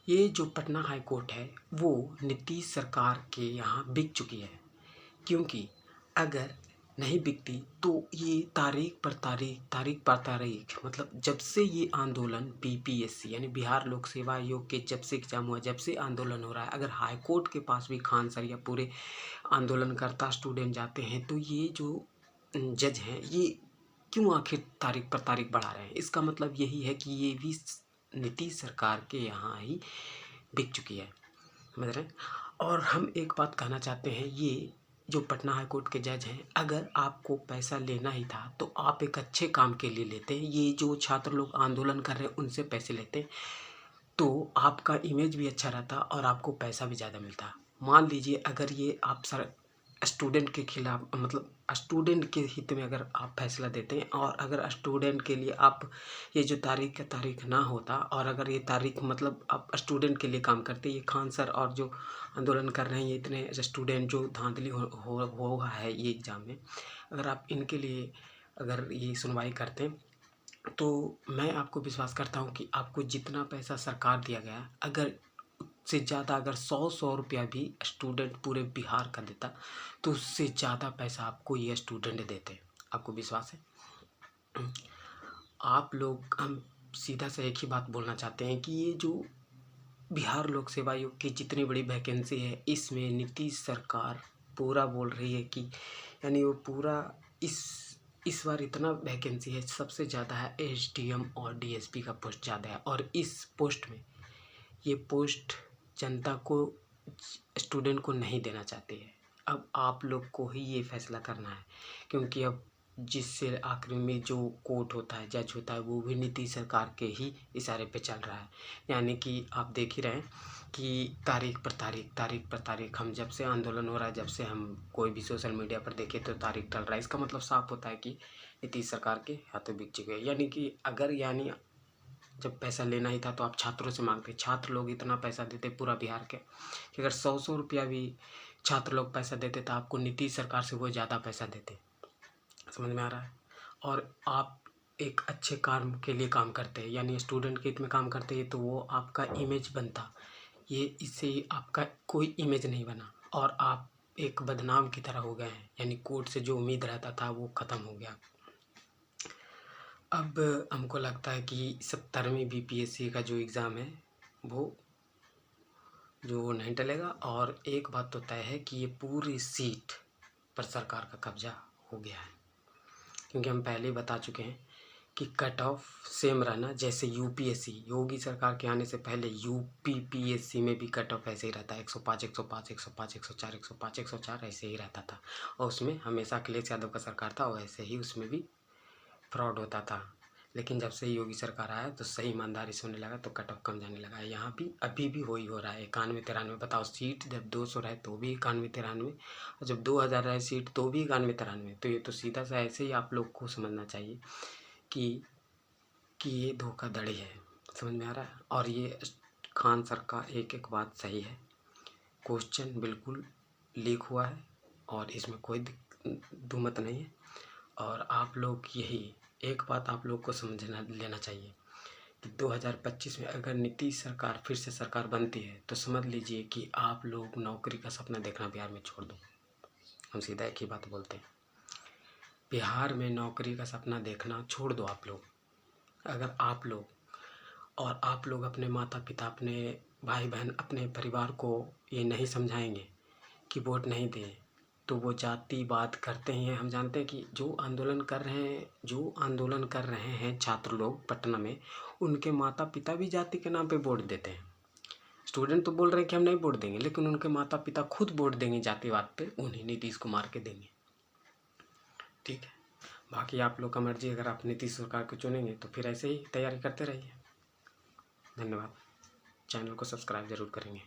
ये जो Patna high court है वो नीतीश सरकार के यहाँ बिक चुकी है, क्योंकि अगर नहीं बिकती तो ये तारीख पर तारीख मतलब जब से ये आंदोलन बीपीएससी यानी बिहार लोक सेवा आयोग के जब से एग्जाम हुआ, जब से आंदोलन हो रहा है, अगर हाई कोर्ट के पास भी खान सर या पूरे आंदोलनकर्ता स्टूडेंट जाते हैं तो ये जो जज हैं ये क्यों आखिर तारीख पर तारीख बढ़ा रहे हैं। इसका मतलब यही है कि ये भी नीतीश सरकार के यहाँ ही बिक चुकी है, समझ रहे हैं। और हम एक बात कहना चाहते हैं, ये जो पटना हाई कोर्ट के जज हैं, अगर आपको पैसा लेना ही था तो आप एक अच्छे काम के लिए लेते हैं। ये जो छात्र लोग आंदोलन कर रहे हैं उनसे पैसे लेते हैं तो आपका इमेज भी अच्छा रहता और आपको पैसा भी ज़्यादा मिलता। मान लीजिए अगर ये आप सर स्टूडेंट के खिलाफ मतलब स्टूडेंट के हित में अगर आप फैसला देते हैं और अगर स्टूडेंट के लिए आप ये जो तारीख का तारीख ना होता और अगर ये तारीख मतलब आप स्टूडेंट के लिए काम करते, ये खान सर और जो आंदोलन कर रहे हैं ये इतने स्टूडेंट जो धांधली हो है ये एग्ज़ाम में, अगर आप इनके लिए अगर ये सुनवाई करते तो मैं आपको विश्वास करता हूँ कि आपको जितना पैसा सरकार दिया गया अगर से ज़्यादा अगर 100 रुपया भी स्टूडेंट पूरे बिहार का देता तो उससे ज़्यादा पैसा आपको ये स्टूडेंट देते। आपको विश्वास है। आप लोग हम सीधा से एक ही बात बोलना चाहते हैं कि ये जो बिहार लोक सेवा आयोग की जितनी बड़ी वैकेंसी है इसमें नीतीश सरकार पूरा बोल रही है कि यानी वो पूरा इस बार इतना वैकेंसी है, सबसे ज़्यादा है एसडीएम और डीएसपी का पोस्ट ज़्यादा है और इस पोस्ट में ये पोस्ट जनता को स्टूडेंट को नहीं देना चाहती है। अब आप लोग को ही ये फैसला करना है, क्योंकि अब जिससे आखिर में जो कोर्ट होता है जज होता है वो भी नीतीश सरकार के ही इशारे पे चल रहा है। यानी कि आप देख ही रहे हैं कि तारीख पर तारीख हम जब से आंदोलन हो रहा है, जब से हम कोई भी सोशल मीडिया पर देखें तो तारीख टल रहा है। इसका मतलब साफ होता है कि नीतीश सरकार के हाथों बिक चुके हैं। यानी कि अगर जब पैसा लेना ही था तो आप छात्रों से मांगते, छात्र लोग इतना पैसा देते पूरा बिहार के कि अगर 100 रुपया भी छात्र लोग पैसा देते तो आपको नीतीश सरकार से वो ज़्यादा पैसा देते। समझ में आ रहा है। और आप एक अच्छे काम के लिए काम करते हैं यानी स्टूडेंट के हित में काम करते हैं तो वो आपका इमेज बनता, ये इससे आपका कोई इमेज नहीं बना और आप एक बदनाम की तरह हो गए हैं। यानी कोर्ट से जो उम्मीद रहता था वो ख़त्म हो गया। अब हमको लगता है कि 70वीं बीपीएससी का जो एग्ज़ाम है वो जो नहीं टलेगा। और एक बात तो तय है कि ये पूरी सीट पर सरकार का कब्जा हो गया है, क्योंकि हम पहले ही बता चुके हैं कि कट ऑफ सेम रहना, जैसे यूपीएससी योगी सरकार के आने से पहले यूपीपीएससी में भी कट ऑफ ऐसे ही रहता है 105 105 105 104 105 104 ऐसे ही रहता था और उसमें हमेशा अखिलेश यादव का सरकार था और ऐसे ही उसमें भी फ्रॉड होता था। लेकिन जब से योगी सरकार आया तो सही ईमानदारी से होने लगा तो कट ऑफ कम जाने लगा है। यहाँ भी अभी भी वही हो रहा है 91 93। बताओ, सीट जब 200 रहे तो भी 91 93 और जब 2000 रहे सीट तो भी 91 93। तो ये तो सीधा सा ऐसे ही आप लोग को समझना चाहिए कि ये धोखाधड़ी है। समझ में आ रहा है। और ये खान सर का एक एक बात सही है, क्वेश्चन बिल्कुल लीक हुआ है और इसमें कोई दुमत नहीं है। और आप लोग यही एक बात आप लोग को समझना लेना चाहिए कि 2025 में अगर नीतीश सरकार फिर से सरकार बनती है तो समझ लीजिए कि आप लोग नौकरी का सपना देखना बिहार में छोड़ दो। हम सीधा एक ही बात बोलते हैं, बिहार में नौकरी का सपना देखना छोड़ दो आप लोग। अगर आप लोग अपने माता पिता, अपने भाई बहन, अपने परिवार को ये नहीं समझाएंगे कि वोट नहीं दें तो वो जातिवाद करते ही हैं। हम जानते हैं कि जो आंदोलन कर रहे हैं छात्र लोग पटना में, उनके माता पिता भी जाति के नाम पे वोट देते हैं। स्टूडेंट तो बोल रहे हैं कि हम नहीं वोट देंगे, लेकिन उनके माता पिता खुद वोट देंगे जातिवाद पे, उन्हें नीतीश कुमार के देंगे। ठीक है, बाकी आप लोग का मर्जी। अगर आप नीतीश सरकार को चुनेंगे तो फिर ऐसे ही तैयारी करते रहिए। धन्यवाद। चैनल को सब्सक्राइब ज़रूर करेंगे।